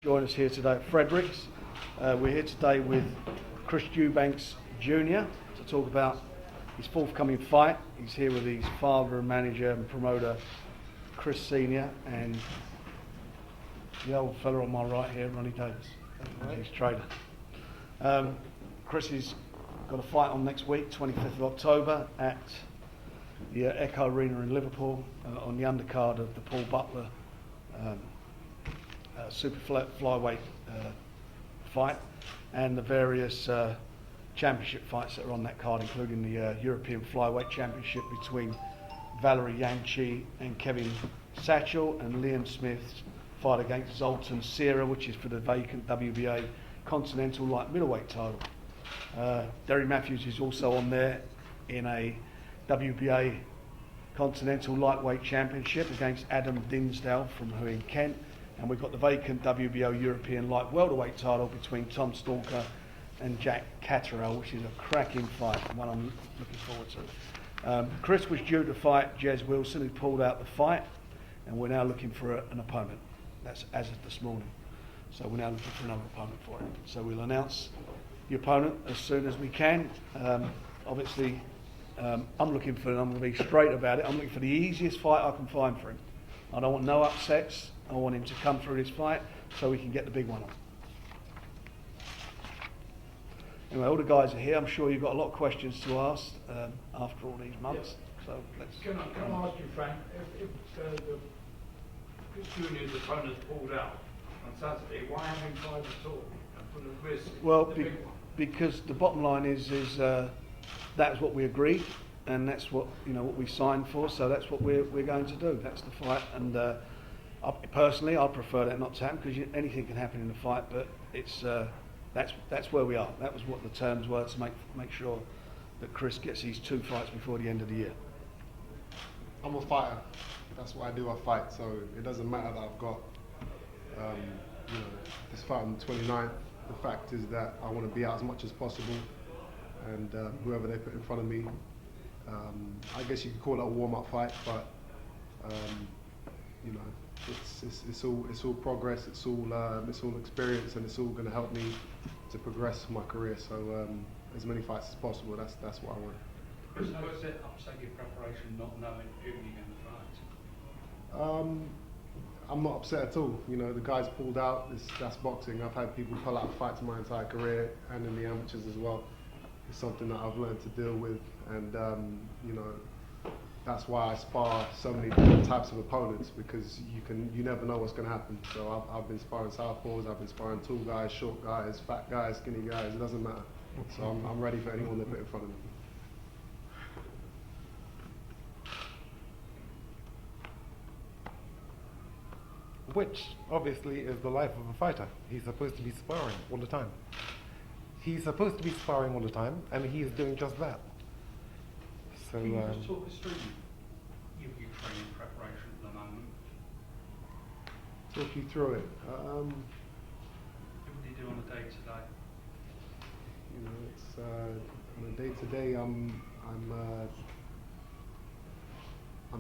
Join us here today at Fredericks. We're here today with Chris Eubank Jr. to talk about his forthcoming fight. He's here with his father and manager and promoter, Chris Sr. and the old fella on my right here, Ronnie Davis, his trainer. Chris has got a fight on next week, 25th of October at the Echo Arena in Liverpool on the undercard of the Paul Butler super flyweight fight and the various championship fights that are on that card, including the European Flyweight Championship between Valerie Yangchi and Kevin Satchel, and Liam Smith's fight against Zoltan Sierra, which is for the vacant WBA Continental Light Middleweight title. Derry Matthews is also on there in a WBA Continental Lightweight Championship against Adam Dinsdale from Hu in Kent. And we've got the vacant WBO European Light Welterweight title between Tom Stalker and Jack Catterall, which is a cracking fight, one I'm looking forward to. Chris was due to fight Jez Wilson, who pulled out the fight, and we're now looking for an opponent. That's as of this morning. So we're now looking for another opponent for him. So we'll announce the opponent as soon as we can. Obviously, I'm going to be straight about it. I'm looking for the easiest fight I can find for him. I don't want no upsets. I want him to come through this fight so we can get the big one on. Anyway, all the guys are here. I'm sure you've got a lot of questions to ask after all these months. Yeah. So let's. Can I ask you, Frank, if Chris Jr.'s opponent pulled out on Saturday, why having five at all? And put a risk. Well, because the bottom line is that's what we agreed, and that's what what we signed for. So that's what we're going to do. That's the fight, and. Personally, I prefer that not to happen because anything can happen in the fight, but it's that's where we are. That was what the terms were, to make sure that Chris gets these two fights before the end of the year. I'm a fighter. That's what I do. I fight. So it doesn't matter that I've got this fight on the 29th. The fact is that I want to be out as much as possible, and whoever they put in front of me, I guess you could call it a warm-up fight, but it's all progress, it's all experience, and it's all going to help me to progress my career. So as many fights as possible. That's what I want. Chris, how does it upset your preparation not knowing who you're going to fight? I'm not upset at all. The guys pulled out. That's boxing. I've had people pull out fights my entire career, and in the amateurs as well. It's something that I've learned to deal with, and that's why I spar so many different types of opponents, because you never know what's going to happen. So I've been sparring southpaws, I've been sparring tall guys, short guys, fat guys, skinny guys. It doesn't matter. So I'm ready for anyone they put in front of me. Which obviously is the life of a fighter. He's supposed to be sparring all the time. He's supposed to be sparring all the time, and he's doing just that. So, can you just talk us through your training preparation at the moment? Talk you through it. What do you do on a day to day? It's on a day to day. I'm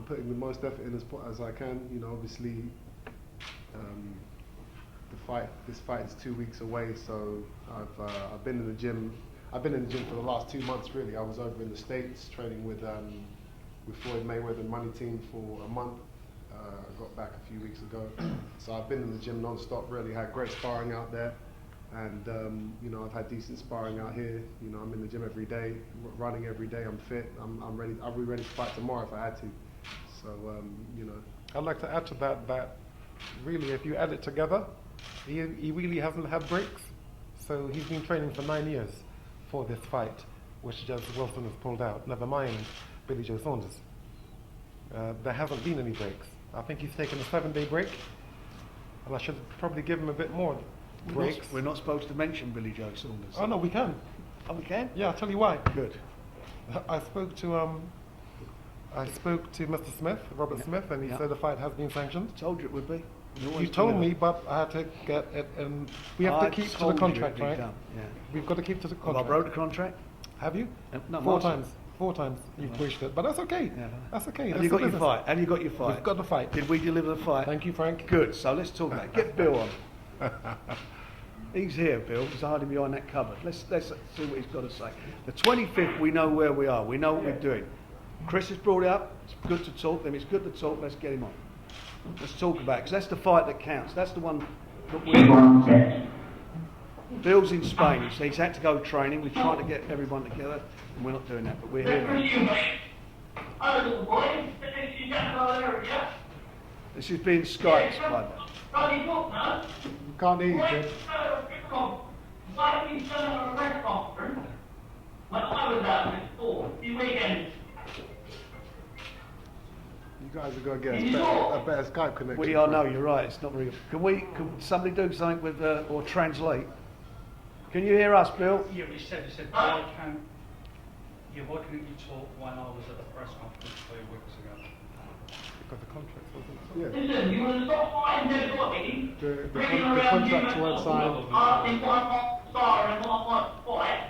putting the most effort in as I can. Obviously, this fight is 2 weeks away, so I've been in the gym. I've been in the gym for the last 2 months, really. I was over in the States training with Floyd Mayweather and Money Team for a month. I got back a few weeks ago. So I've been in the gym non-stop, really. Had great sparring out there. And, I've had decent sparring out here. I'm in the gym every day, running every day. I'm fit. I'm ready. I'll be ready to fight tomorrow if I had to. So, I'd like to add to that really, if you add it together, he really hasn't had breaks. So he's been training for 9 years for this fight, which Jez Wilson has pulled out. Never mind Billy Joe Saunders. There hasn't been any breaks. I think he's taken a 7-day break, and I should probably give him a bit more breaks. We're not supposed to mention Billy Joe Saunders. Oh no, we can. Oh, we can? Yeah, I'll tell you why. Good. I spoke to Mr. Smith, Robert Smith, and he said the fight has been sanctioned. Told you it would be. You told me, but I had to get it, and we have to keep to the contract, right? Yeah. We've got to keep to the contract. Well, I wrote the contract. Have you? No, 4 times. 4 times you've pushed it, but that's okay. Yeah. That's okay. Have you got your fight? Have you got your fight? We've got the fight. Did we deliver the fight? Thank you, Frank. Good. So let's talk about it. Get Bill on. He's here, Bill. He's hiding behind that cupboard. Let's see what he's got to say. The 25th, we know where we are. We know what we're doing. Chris has brought it up. It's good to talk. Then it's good to talk. Let's get him on. Let's talk about it, because that's the fight that counts. That's the one that we... Bill's in Spain. He's had to go training. We're trying to get everyone together, and we're not doing that, but we're here now. This is being Skyped, by the way. Can't hear you, Jim. Why don't you turn on a press conference when I was out in the store a few weekends? You guys are going to get a better Skype connection. We are, no, you're right. It's not very good. Can somebody do something with, or translate? Can you hear us, Bill? Yeah, he said, why can't you talk when I was at the press conference 3 weeks ago? Because the contract wasn't Yeah. Listen, you want to stop fighting dead body, The contracts weren't signed. asking what star and what fight.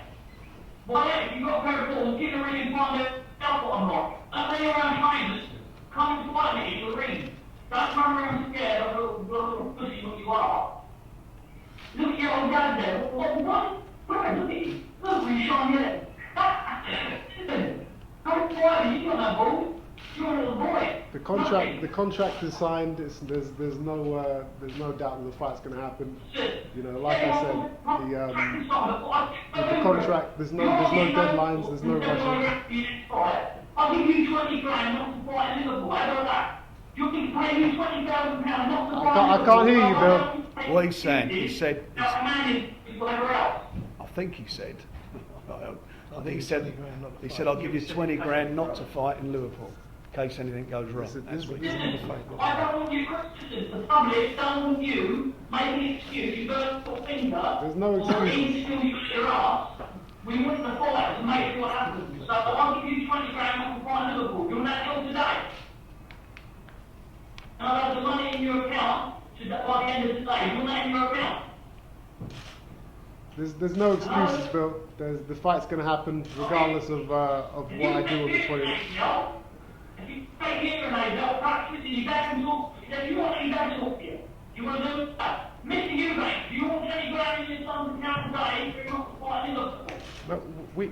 Why don't you got a pair of balls, get in the ring and find out what I'm not. Don't play around trainers, come and fight me in the ring. Don't run around scared of a little pussy what you are. Look at your old dad there. What? Where? Look at you. Look, we're showing you that. Listen, don't fight me, you got no balls. You're a little boy. The contract is signed. There's no doubt that the fight's going to happen. You know, like I said, with the contract, there's no deadlines, there's no rushing. I'll give you 20 grand not to fight in Liverpool. How about that? You think pay me £20,000 not to fight? I can't hear you, Bill. What he's saying, he said, I think he said, I think he said, I'll give you 20 grand not to fight in Liverpool, in case anything goes wrong. That's what he said. I don't want you criticism. The public don't want you making an excuse. You burn your finger. There's no excuses. Or you your ass. We want the fight to make sure what happens. So I'll give you 20 grand not to fight in Liverpool. You want that job today? And I'll have the money in your account by the end of the day. You want that in your account? There's no excuses, Bill. The fight's going to happen regardless of what I do on the 20th. If you take here and I'll practice and you back and talk, if you want you back and talk here. You want to do that? Mr. Eubank, do you want 20 grand in your son's account today for not to fight in Liverpool? No, we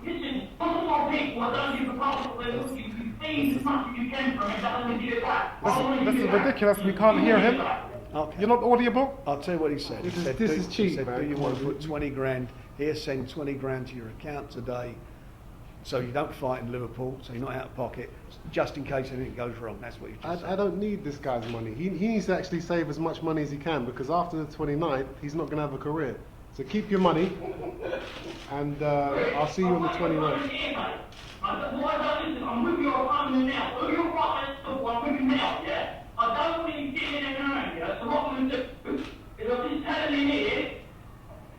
Listen, most of our people are don't give a fuck what they look. You feed as much as you can from it, that doesn't give it back. this is ridiculous. We can't hear him. Okay. You're not audible. I'll tell you what he said. This is cheap, he said, man. do you want to put 20 grand here, send 20 grand to your account today, so you don't fight in Liverpool, so you're not out of pocket, just in case anything goes wrong. That's what you just said. I don't need this guy's money. He needs to actually save as much money as he can, because after the 29th, he's not going to have a career. So keep your money, and I'll see you on the 29th. I'm with your partner now. Who you're partner, I'm with you now, yeah? I don't want you getting in around here, so what I'm going to do is I'll just tell him here,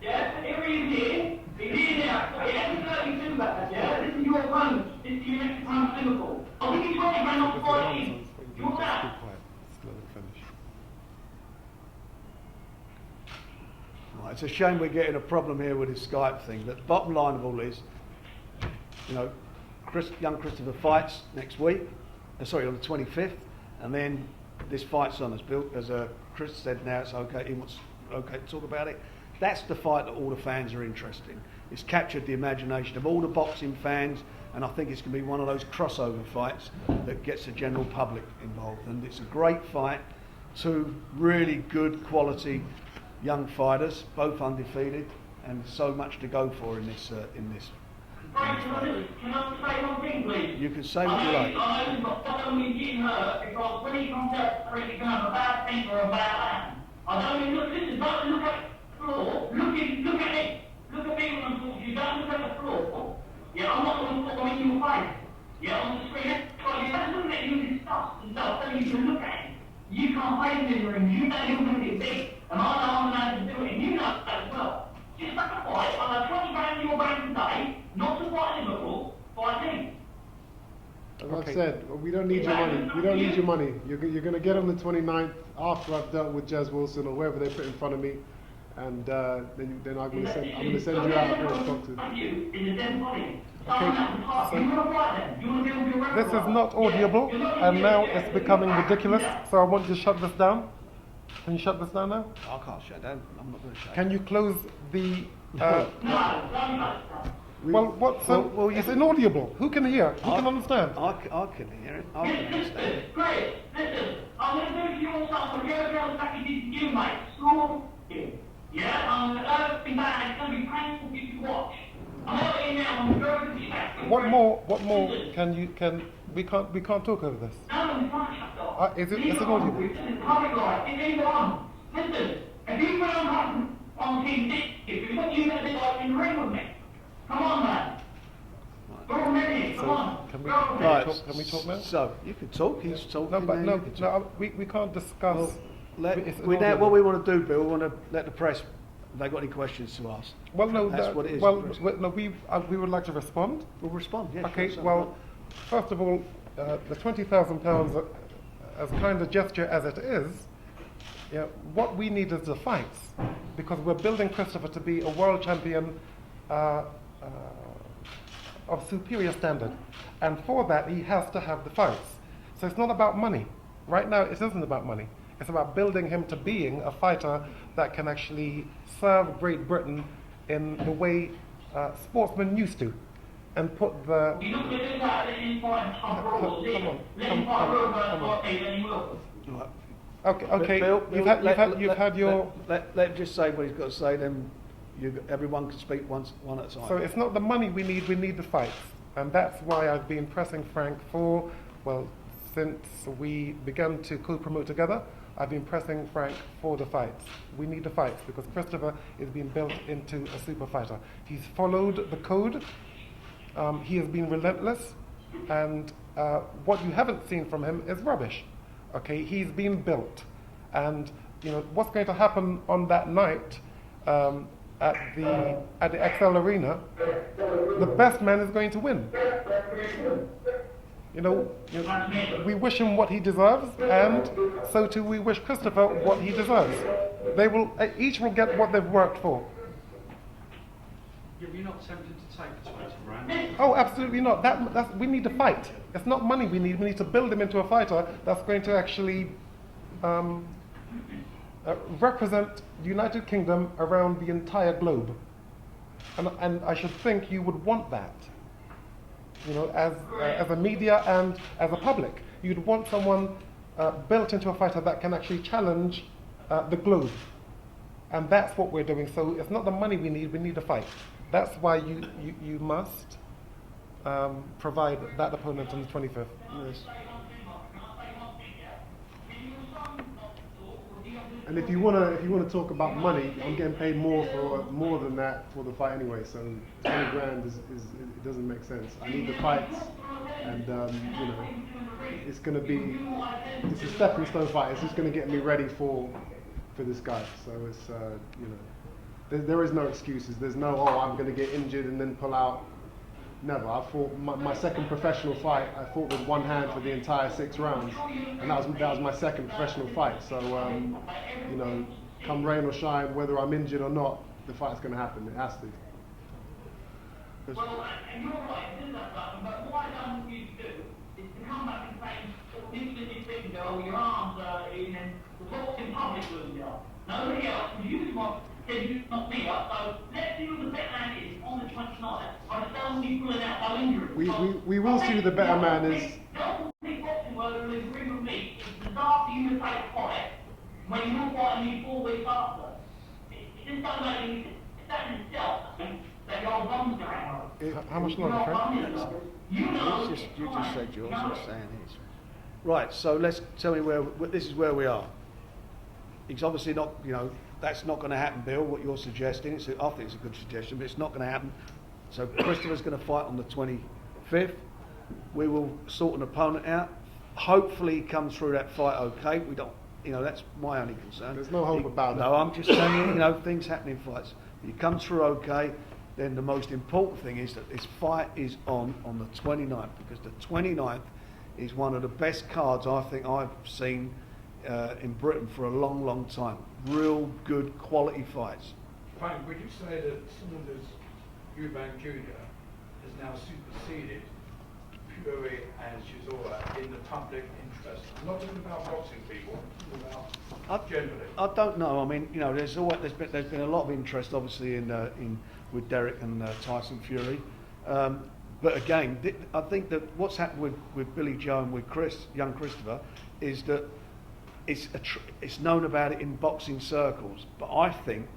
yeah? Here he is here, he's here now, so he hasn't got anything about that, yeah? This is your run, this is your next run to Liverpool. I'll give you 20 grand off 14. You want that? Right, it's a shame we're getting a problem here with this Skype thing, but the bottom line of all is, you know, young Christopher fights next week, on the 25th, and then this fight's on. As Chris said, now it's okay, he wants okay to talk about it. That's the fight that all the fans are interested in. It's captured the imagination of all the boxing fans, and I think it's going to be one of those crossover fights that gets the general public involved. And it's a great fight, two really good quality young fighters, both undefeated, and so much to go for in this Frank, can I say one thing, please? You can say what you like. I know he's not only getting hurt because when he comes out, he's going to have a bad thing or a bad hand. I don't mean, listen, don't look at the floor. Look at me. Look at me when I'm talking to you. Don't look at the floor. Yeah, I'm not going to put them in your face. Yeah, on the screen. It doesn't make you discuss and stuff, so you can look at him. You can't play him in the ring. You know you're going to get big. And I know I'm going to do it, and you know that as well. Just like a fight, I'll have 20 grand in your bank today, not to fight Liverpool, fight him. As I've said, we don't need your money. We don't need your money. You're going to get on the 29th after I've dealt with Jez Wilson or whoever they put in front of me, and then I'm going to send you out a to talk to. This is not audible, and now it's becoming ridiculous. So I want you to shut this down. Can you shut this down now? I can't shut down. I'm not going to shut. Can you close the? We- What? So well, you it's can- inaudible. Who can hear? Who can understand? I can hear it. I can understand it. Great, listen, I'm going to do it to your son when you're going back into you, mate. School you. Yeah, I'm going to be bad. It's going to be painful for you to watch. I'm not in now. I'm very respectful. What more can we can't talk over this. No, we can't shut off. Is it Leave inaudible? This is public life. It's anyone. Listen, if you put on TV, if you want you to be like in the ring with me. Come on, man. Go a minute. Come on. Can we Go a minute. Right. Can we talk now? So you can talk. He's talking. No, but now, you can talk. we can't discuss. Well, it's we now, inaudible. what we want to do, Bill, we want to let the press. Have they got any questions to ask? Well, no, That's what it is. Well, no, we would like to respond. We'll respond. Yeah. Okay. Sure, Well, first of all, the £20,000, as kind a gesture as it is, yeah, what we need is the fights, because we're building Christopher to be a world champion of superior standard, and for that he has to have the fights. So it's not about money. Right now, it isn't about money. It's about building him to being a fighter that can actually serve Great Britain in the way sportsmen used to, and put the. You're not going to do that in fight top rules, Come on, Let come him fight on, rules come on. and then he will. Right. Okay. Bill, You've had your. Let him just say what he's got to say. Then everyone can speak one at a time. So it's not the money we need the fights. And that's why I've been pressing Frank for, well, since we began to co-promote together, I've been pressing Frank for the fights. We need the fights because Christopher is being built into a super fighter. He's followed the code, he has been relentless, and what you haven't seen from him is rubbish. Okay, he's been built. And you know, what's going to happen on that night at the XL Arena, the best man is going to win. You know, we wish him what he deserves, and so too we wish Christopher what he deserves. They will, each will get what they've worked for. You're not tempted to take the 20 grand? Oh, absolutely not. We need to fight. It's not money we need to build him into a fighter that's going to actually represent the United Kingdom around the entire globe. And I should think you would want that. You know, as a media and as a public, you'd want someone built into a fighter that can actually challenge the globe, and that's what we're doing. So it's not the money we need a fight. That's why you must provide that opponent on the 25th. Yes. And if you wanna talk about money, I'm getting paid more than that for the fight anyway. So 20 grand is it doesn't make sense. I need the fights, and you know, it's a stepping stone fight. It's just gonna get me ready for this guy. So it's you know, there is no excuses. There's no I'm gonna get injured and then pull out. Never. I fought my second professional fight. I fought with one hand for the entire 6 rounds, and that was my second professional fight. So you know, come rain or shine, whether I'm injured or not, the fight's going to happen. It has to. Well, and you're right, it is that button, but what I don't want you to do is to come back and say, this finger or your arms are in, and talk in public with you. Nobody else, because you not me up, so let's see who the better man is on the 29th. I just don't want you pulling out by injury. We will see who the better man is. Don't think boxing world will agree with me. It's the start for you to take a fight when you're fighting me 4 weeks after. It just doesn't make any sense. It's that in itself, that your bombs go out. How much longer, Frank? You just said yours. I'm saying his. Right. So tell me where this is where we are. It's obviously not. You know, that's not going to happen, Bill. What you're suggesting. I think it's a good suggestion, but it's not going to happen. So Christopher's going to fight on the 25th. We will sort an opponent out. Hopefully, he comes through that fight okay. We don't. You know, that's my only concern. There's no hope about it. No, I'm just saying. You know, things happen in fights. If he comes through okay, then the most important thing is that this fight is on the 29th, because the 29th is one of the best cards I think I've seen in Britain for a long, long time. Real good quality fights. Frank, would you say that Saunder's Eubank Jr. has now superseded Fury and Chisora in the public interest? I'm not talking about boxing people, I'm talking about generally. I don't know. I mean, you know, there's been a lot of interest, obviously, in with Derek and Tyson Fury. But again, I think that what's happened with Billy Joe and with young Christopher, is that it's known about it in boxing circles. But I think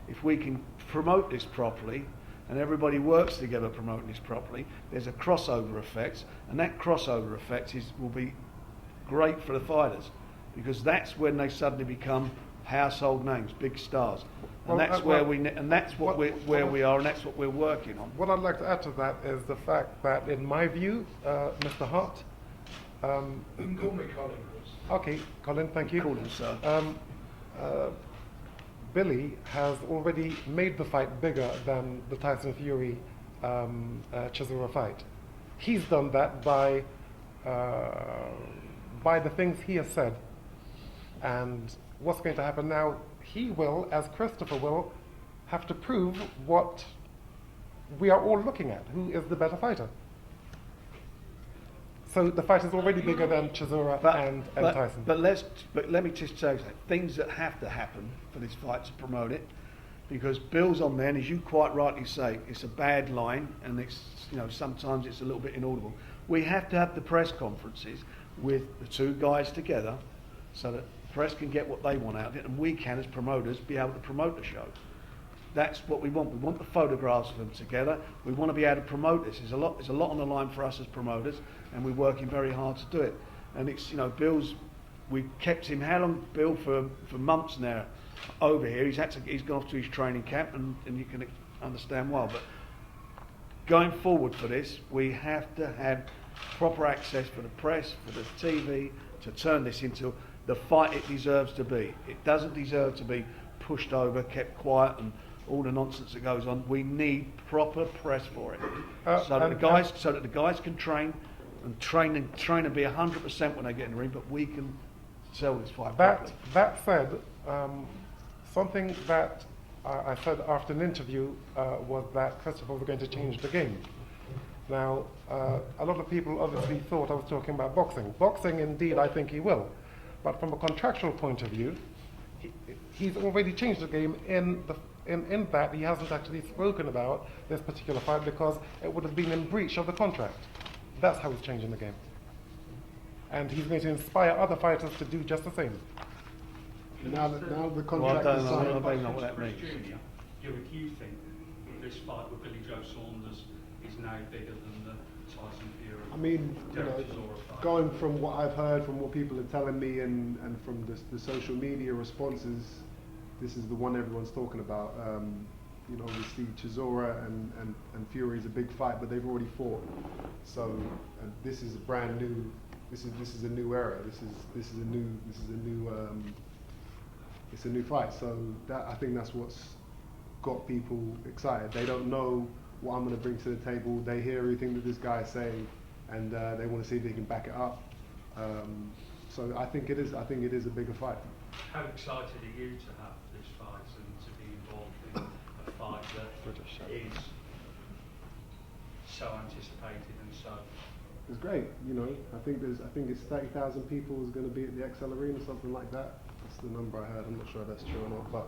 if we can promote this properly, and everybody works together promoting this properly, there's a crossover effect, and that crossover effect will be great for the fighters, because that's when they suddenly become household names, big stars, and that's where we are, and that's what we're working on. What I'd like to add to that is the fact that, in my view, Mr. Hart. You can call me Colin, Chris. Okay, Colin, thank you. Call him, sir. Billy has already made the fight bigger than the Tyson Fury Chisora fight. He's done that by the things he has said. And what's going to happen now, he will, as Christopher will, have to prove what we are all looking at, who is the better fighter. So the fight is already bigger than Chisora and Tyson. But let me just say something. Things that have to happen for this fight to promote it, because Bill's on there, and as you quite rightly say, it's a bad line, and it's, you know, sometimes it's a little bit inaudible. We have to have the press conferences with the two guys together, so that the press can get what they want out of it, and we can, as promoters, be able to promote the show. That's what we want. We want the photographs of them together. We want to be able to promote this. There's a lot on the line for us as promoters, and we're working very hard to do it. And it's, you know, we've kept him, how long, Bill? For months now over here. He's gone off to his training camp, and you can understand why. But going forward for this, we have to have proper access for the press, for the TV, to turn this into the fight it deserves to be. It doesn't deserve to be pushed over, kept quiet, and all the nonsense that goes on. We need proper press for it, so that the guys can train and be 100% when they get in the ring. But we can sell this fight properly. That said, something that I said after an interview was that Christopher was going to change the game. Now, a lot of people obviously thought I was talking about boxing. Boxing, indeed, I think he will. But from a contractual point of view, he's already changed the game in that he hasn't actually spoken about this particular fight, because it would have been in breach of the contract. That's how he's changing the game. And he's going to inspire other fighters to do just the same. Now the contract Well, I don't is know, signed. I don't know what that means. Junior, do you think this fight with Billy Joe Saunders is now bigger than the Tyson Fury? I mean, you know, Derek Chisora fight? going from what I've heard, from what people are telling me, and from the social media responses, this is the one everyone's talking about. You know, obviously Chisora and Fury is a big fight, but they've already fought. So this is a brand new. This is a new era. This is a new fight. So I think that's what's got people excited. They don't know what I'm going to bring to the table. They hear everything that this guy is saying, and they want to see if they can back it up. So I think it is a bigger fight. How excited are you to have this fight and to be involved in a fight that is so anticipated and so? It's great, you know. I think it's 30,000 people is going to be at the XL Arena, something like that. That's the number I heard. I'm not sure if that's true or not, but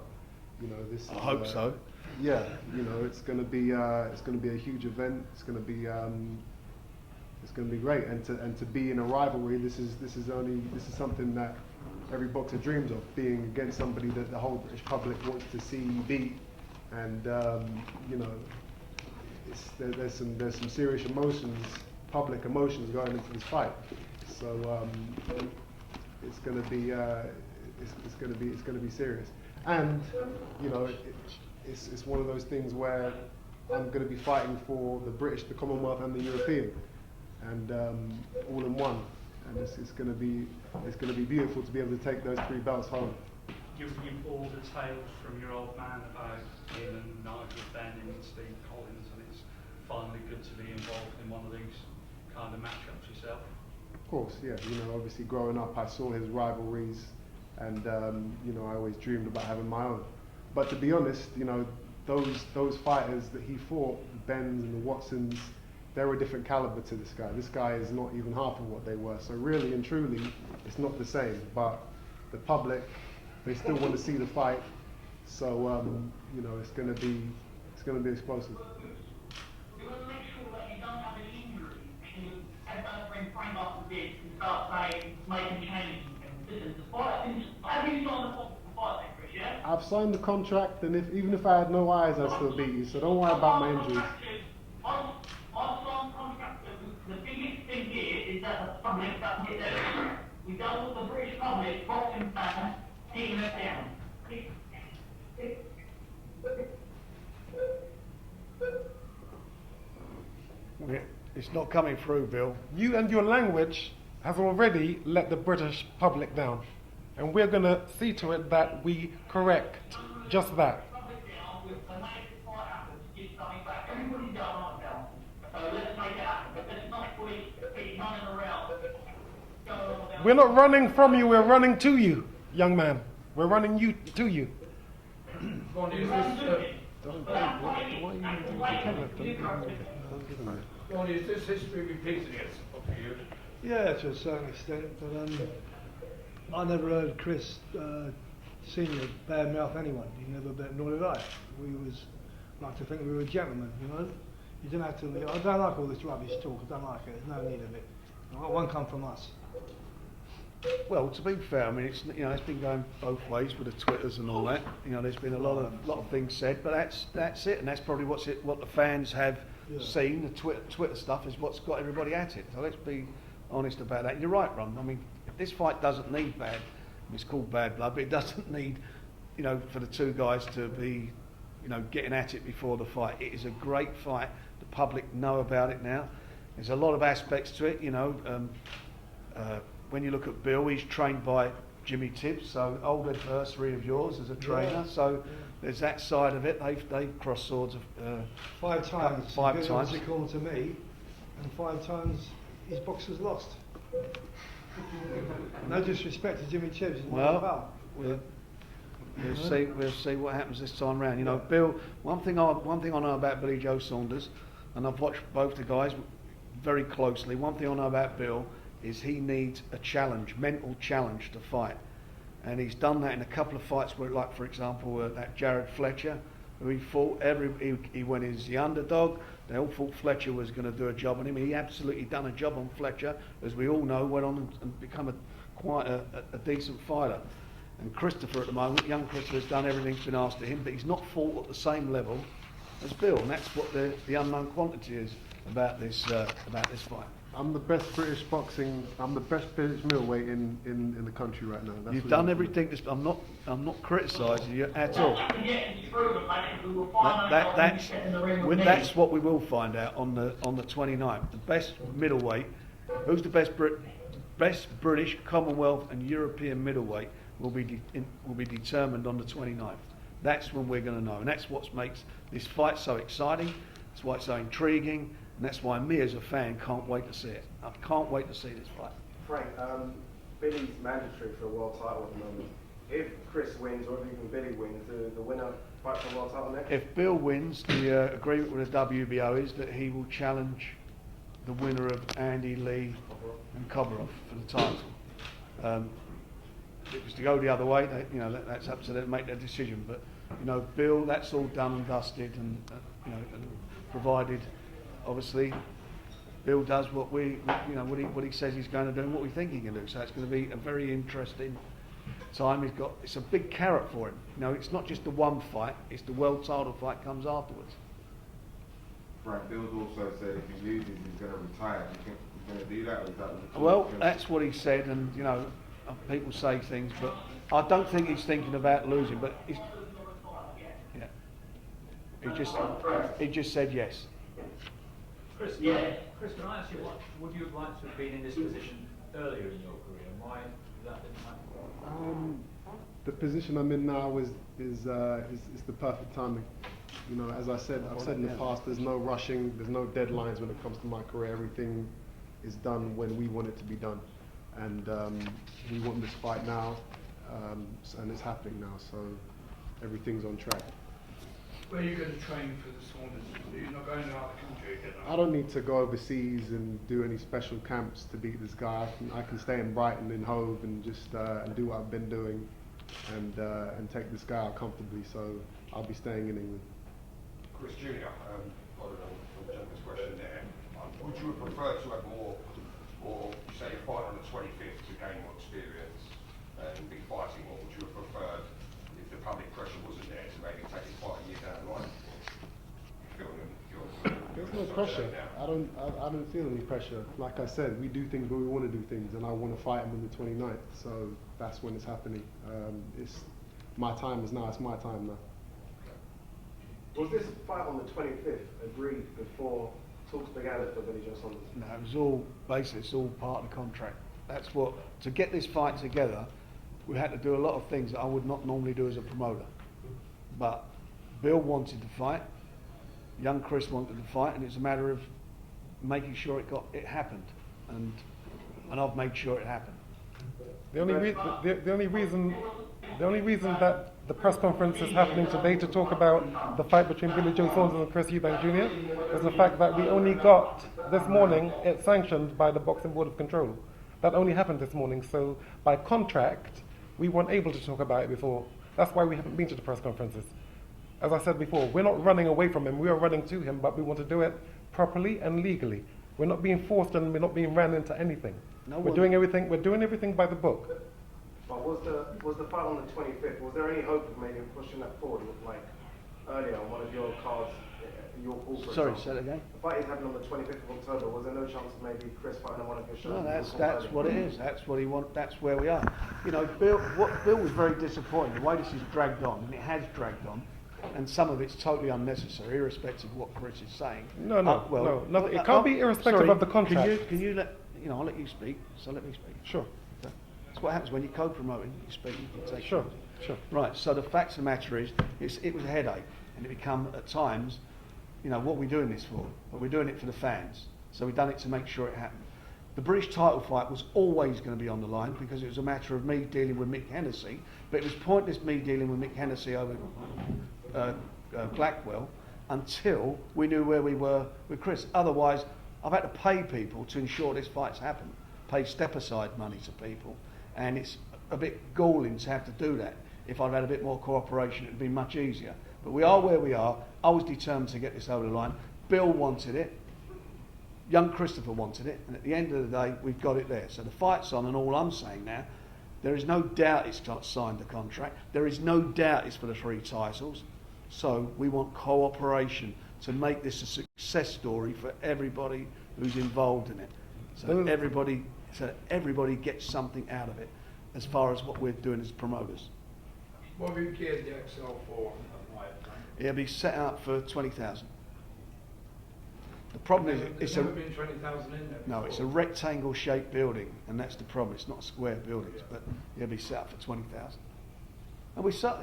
you know, this. I hope so. Yeah, you know, it's going to be a huge event. It's going to be great, and to be in a rivalry. This is something that every boxer dreams of, being against somebody that the whole British public wants to see beat, and you know, there's some serious emotions. Public emotions going into this fight, so it's going to be serious. And you know, it's one of those things where I'm going to be fighting for the British, the Commonwealth, and the European, and all in one. And it's going to be beautiful to be able to take those 3 belts home. You've all the tales from your old man about him and Nigel Benn and Steve Collins, and it's finally good to be involved in one of these kind of matchups yourself. Of course, yeah. You know, obviously growing up, I saw his rivalries, and you know, I always dreamed about having my own. But to be honest, you know, those fighters that he fought, the Benns and the Watsons, they're a different caliber to this guy. This guy is not even half of what they were. So really and truly, it's not the same. But the public, they still want to see the fight. So you know, it's going to be explosive. You want to make sure that you don't have any injuries. And as I bring Frank up to this and start saying, making changes. Listen, the fight, have you signed the fight then, Chris, yeah? I've signed the contract, and even if I had no eyes, I'd still beat you. So don't worry about my injuries. I've signed contract. The biggest thing here is that the public doesn't get their. We don't want the British public boxing fans taking it down. It's not coming through, Bill. You and your language has already let the British public down. And we're going to see to it that we correct just that. We're not running from you, we're running to you, young man. We're running you to you. Ronnie, is this history repeating itself for you? Yeah, to a certain extent, but I never heard Chris Senior badmouth anyone. He never, nor did I. We was like to think we were gentlemen, you know. You don't have to. I don't like all this rubbish talk. I don't like it. There's no need of it. It won't come from us. Well, to be fair, I mean, it's been going both ways with the Twitters and all that. You know, there's been a lot of things said, but that's it, and that's probably what the fans have seen. The Twitter stuff is what's got everybody at it. So let's be honest about that. You're right, Ron. I mean, this fight doesn't need bad. It's called bad blood, but it doesn't need, you know, for the two guys to be, you know, getting at it before the fight. It is a great fight. The public know about it now. There's a lot of aspects to it, you know. When you look at Bill, he's trained by Jimmy Tibbs, so old adversary of yours as a trainer. So there's that side of it. They've crossed swords of 5 times. Five times. According to me, and 5 times his boxers lost. No disrespect to Jimmy Tibbs. Well, we'll see what happens this time round. You know, Bill. One thing I know about Billy Joe Saunders, and I've watched both the guys very closely. One thing I know about Bill is he needs a challenge, mental challenge to fight, and he's done that in a couple of fights where, like for example, that Jared Fletcher, who he fought. He went as the underdog. They all thought Fletcher was going to do a job on him. He absolutely done a job on Fletcher, as we all know. Went on and become quite a decent fighter. And Christopher at the moment, young Christopher's done everything that's been asked of him, but he's not fought at the same level as Bill, and that's what the unknown quantity is about this fight. I'm the best British middleweight in the country right now. That's You've done everything. I'm not criticising you at all. That's what we will find out on the 29th. The best middleweight, who's the best British, Commonwealth and European middleweight will be determined on the 29th. That's when we're going to know, and that's what makes this fight so exciting. That's why it's so intriguing. And that's why me as a fan can't wait to see it. I can't wait to see this fight. Frank, Billy's mandatory for a world title at the moment. If Chris wins, or if even Billy wins, the winner fights for a world title next? If Bill wins, the agreement with the WBO is that he will challenge the winner of Andy Lee and Kobarov for the title. If it was to go the other way, that's up to them to make their decision. But Bill, that's all done and dusted, and and provided. Obviously, Bill does what he says he's going to do and what we think he can do. So it's going to be a very interesting time. It's a big carrot for him. It's not just the one fight; it's the world title fight comes afterwards. Right. Bill's also said if he loses, he's going to retire. Do you think he's going to do that? Or is that well, that's what he said, and people say things, but I don't think he's thinking about losing. But he just said yes. Chris, can I ask you, would you have liked to have been in this position earlier in your career, and why that didn't happen? The position I'm in now is the perfect timing. As I've said in the past, there's no rushing, there's no deadlines when it comes to my career. Everything is done when we want it to be done, and we want this fight now, and it's happening now. So everything's on track. Where are you going to train for the Saunders? You're not going out of the country again? I don't need to go overseas and do any special camps to beat this guy. I can stay in Brighton in Hove and just and do what I've been doing, and take this guy out comfortably. So I'll be staying in England. Chris Jr., following on from the gentleman's question there, would you have preferred to have more, or you say you're fighting on the 25th to gain more experience and be fighting more? Would you have preferred, if the public pressure wasn't there, to maybe take this fight a year down the line? There's no pressure. I don't feel any pressure. Like I said, we do things when we want to do things, and I want to fight him on the 29th. So that's when it's happening. It's my time is now. It's my time now. Was this fight on the 25th agreed before talks began for Billy Joe Saunders? No, it was all, basically, it's all part of the contract. That's what, to get this fight together, we had to do a lot of things that I would not normally do as a promoter. But Bill wanted to fight, young Chris wanted to fight, and it's a matter of making sure it happened. And I've made sure it happened. The only reason that the press conference is happening today to talk about the fight between Billy Joe Saunders and Chris Eubank Jr. is the fact that we only got this morning it sanctioned by the Boxing Board of Control. That only happened this morning, so by contract we weren't able to talk about it before. That's why we haven't been to the press conferences. As I said before, we're not running away from him, we are running to him, but we want to do it properly and legally. We're not being forced and we're not being ran into anything. We're doing everything by the book. But was the fight on the 25th, was there any hope of maybe pushing that forward, like earlier on one of your cards, your call, for Sorry, example? say that again? The fight is happening on the 25th of October. Was there no chance of maybe Chris fighting on one of your shows? No, that's what it is. That's what he wants. That's where we are. You know, Bill was very disappointed the way this is dragged on, and it has dragged on, and some of it's totally unnecessary, irrespective of what Chris is saying. No, nothing. It can't be irrespective of the contract. Can you let I'll let you speak. So let me speak. Sure. That's what happens when you're co-promoting. You speak. You can take. Sure. Right. So the fact of the matter is, it was a headache, and it become at times, what are we doing this for? But we're doing it for the fans. So we've done it to make sure it happened. The British title fight was always going to be on the line because it was a matter of me dealing with Mick Hennessy. But it was pointless me dealing with Mick Hennessy over Blackwell until we knew where we were with Chris. Otherwise, I've had to pay people to ensure this fight's happened. Pay step-aside money to people. And it's a bit galling to have to do that. If I'd had a bit more cooperation, it would be much easier. But we are where we are. I was determined to get this over the line. Bill wanted it. Young Christopher wanted it. And at the end of the day, we've got it there. So the fight's on, and all I'm saying now, there is no doubt it's signed the contract. There is no doubt it's for the 3 titles. So we want cooperation to make this a success story for everybody who's involved in it. So everybody gets something out of it as far as what we're doing as promoters. What have you geared the XL for? It'll be set up for 20,000. The problem is There's never been 20,000 in there. No, it's a rectangle shaped building, and that's the problem. It's not square buildings, but it'll be set up for 20,000. And we sold,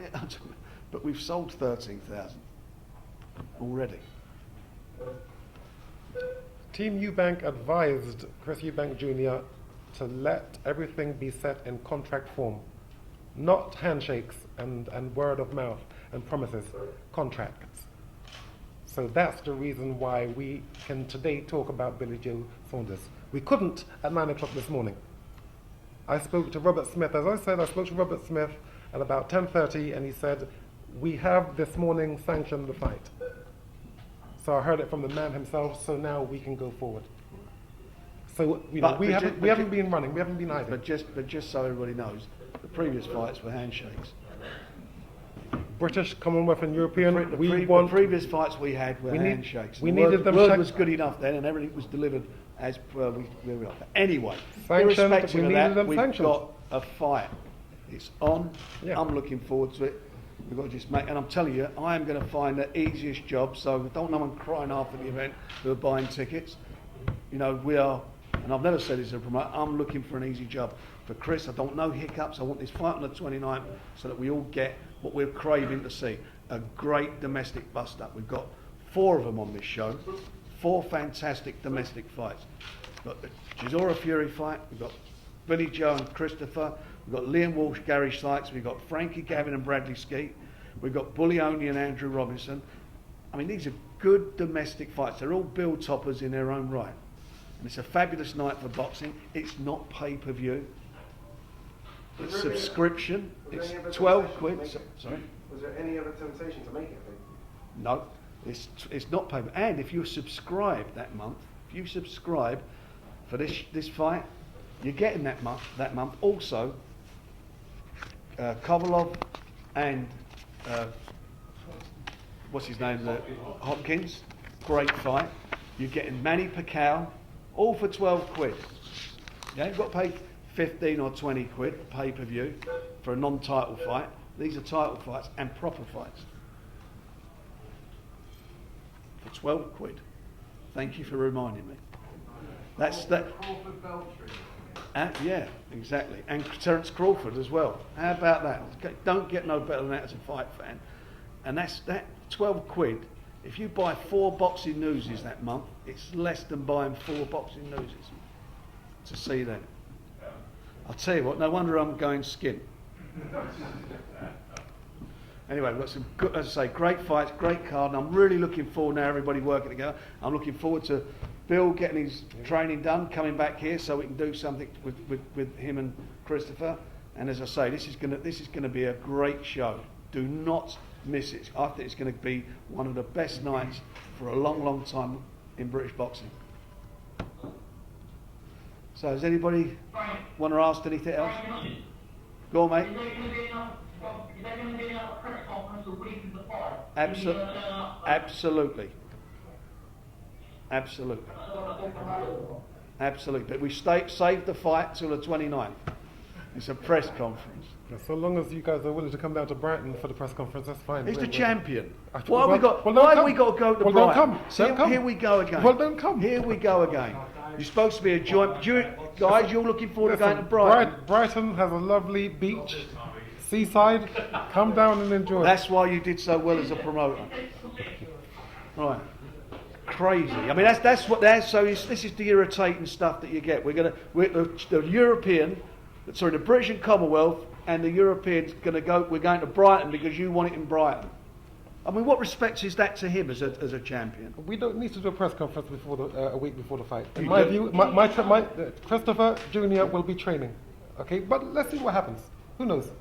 but we've sold 13,000 already. Team Eubank advised Chris Eubank Jr. to let everything be set in contract form, not handshakes and word of mouth and promises, contracts. So that's the reason why we can today talk about Billy Joe Saunders. We couldn't at 9 o'clock this morning. I spoke to Robert Smith, as I said, I spoke to Robert Smith at about 10:30, and he said, we have this morning sanctioned the fight. So I heard it from the man himself, so now we can go forward. So we haven't been running, we haven't been hiding. But just so everybody knows, the previous fights were handshakes. British, Commonwealth and European, the previous fights we had were handshakes. The word was good enough then, and everything was delivered as per where we are. But anyway, irrespective of that, we've got a fight. It's on. Yeah. I'm looking forward to it. We've got to just make, and I'm telling you, I am going to find the easiest job. So I don't know I'm crying after the event who are buying tickets. We are, and I've never said this as a promoter, I'm looking for an easy job. For Chris, I don't know hiccups. I want this fight on the 29th so that we all get what we're craving to see. A great domestic bust-up. We've got 4 of them on this show. 4 fantastic domestic fights. We've got the Chisora Fury fight. We've got Billy Joe and Christopher. We've got Liam Walsh, Gary Sykes. We've got Frankie Gavin and Bradley Skeet. We've got Bullioni and Andrew Robinson. I mean, these are good domestic fights. They're all bill toppers in their own right. And it's a fabulous night for boxing. It's not pay-per-view. It's Was there any- subscription. was there It's any other 12 temptation to quid. make it? Sorry? Was there any other temptation to make it big? No, it's not pay. And if you subscribe that month, if you subscribe for this fight, you're getting that month also Kovalov and what's his name, Hopkins, great fight. You're getting Manny Pacquiao, all for 12 quid. You ain't got to pay 15 or 20 quid pay-per-view for a non-title fight. These are title fights and proper fights. For 12 quid. Thank you for reminding me. That's that. Yeah, exactly. And Terence Crawford as well. How about that? Don't get no better than that as a fight fan. And that's that 12 quid. If you buy 4 boxing newses that month, it's less than buying 4 boxing newses to see them. I'll tell you what, no wonder I'm going skin. Anyway, we've got some good, as I say, great fights, great card, and I'm really looking forward now, everybody working together. I'm looking forward to Bill getting his training done, coming back here so we can do something with him and Christopher. And as I say, this is gonna be a great show. Do not miss it. I think it's going to be one of the best nights for a long, long time in British boxing. So does anybody want to ask anything else? Go on, mate. Is there going to be enough press conference a week of the fight? Absolutely. But we saved the fight till the 29th. It's a press conference. Yeah, so long as you guys are willing to come down to Brighton for the press conference, that's fine. He's the champion. Why Why have we got to go to Brighton? Here we go again. Well, don't come. Here we go again. You're supposed to be a joint... Guys, you're looking forward to going to Brighton. Brighton has a lovely beach, seaside. Come down and enjoy. That's why you did so well as a promoter. Right. Crazy. I mean, that's what that's. So this is the irritating stuff that you get. The European, sorry, the British and Commonwealth and the Europeans we're going to Brighton because you want it in Brighton. I mean, what respect is that to him as a champion? We don't need to do a press conference before a week before the fight. In You my do? view, Christopher Jr. will be training. Okay, but let's see what happens. Who knows?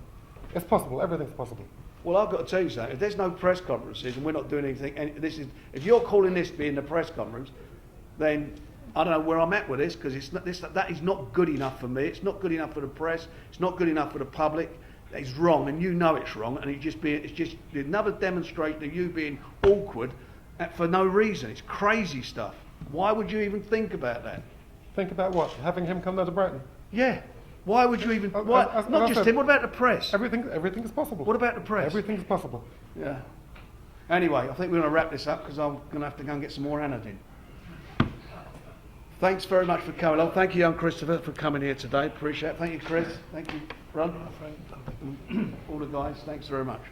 It's possible. Everything's possible. Well, I've got to tell you something. If there's no press conferences and we're not doing anything, and if you're calling this being the press conference, then I don't know where I'm at with this, because that is not good enough for me. It's not good enough for the press. It's not good enough for the public. It's wrong, and you know it's wrong, and it's just another demonstration of you being awkward for no reason. It's crazy stuff. Why would you even think about that? Think about what? Having him come down to Brighton? Yeah. Why would you even? Not just him. What about the press? Everything is possible. What about the press? Everything's possible. Yeah. Anyway, I think we're going to wrap this up because I'm going to have to go and get some more anodine. Thanks very much for coming along. Thank you, young Christopher, for coming here today. Appreciate it. Thank you, Chris. Thank you, Ron. All the guys. Thanks very much.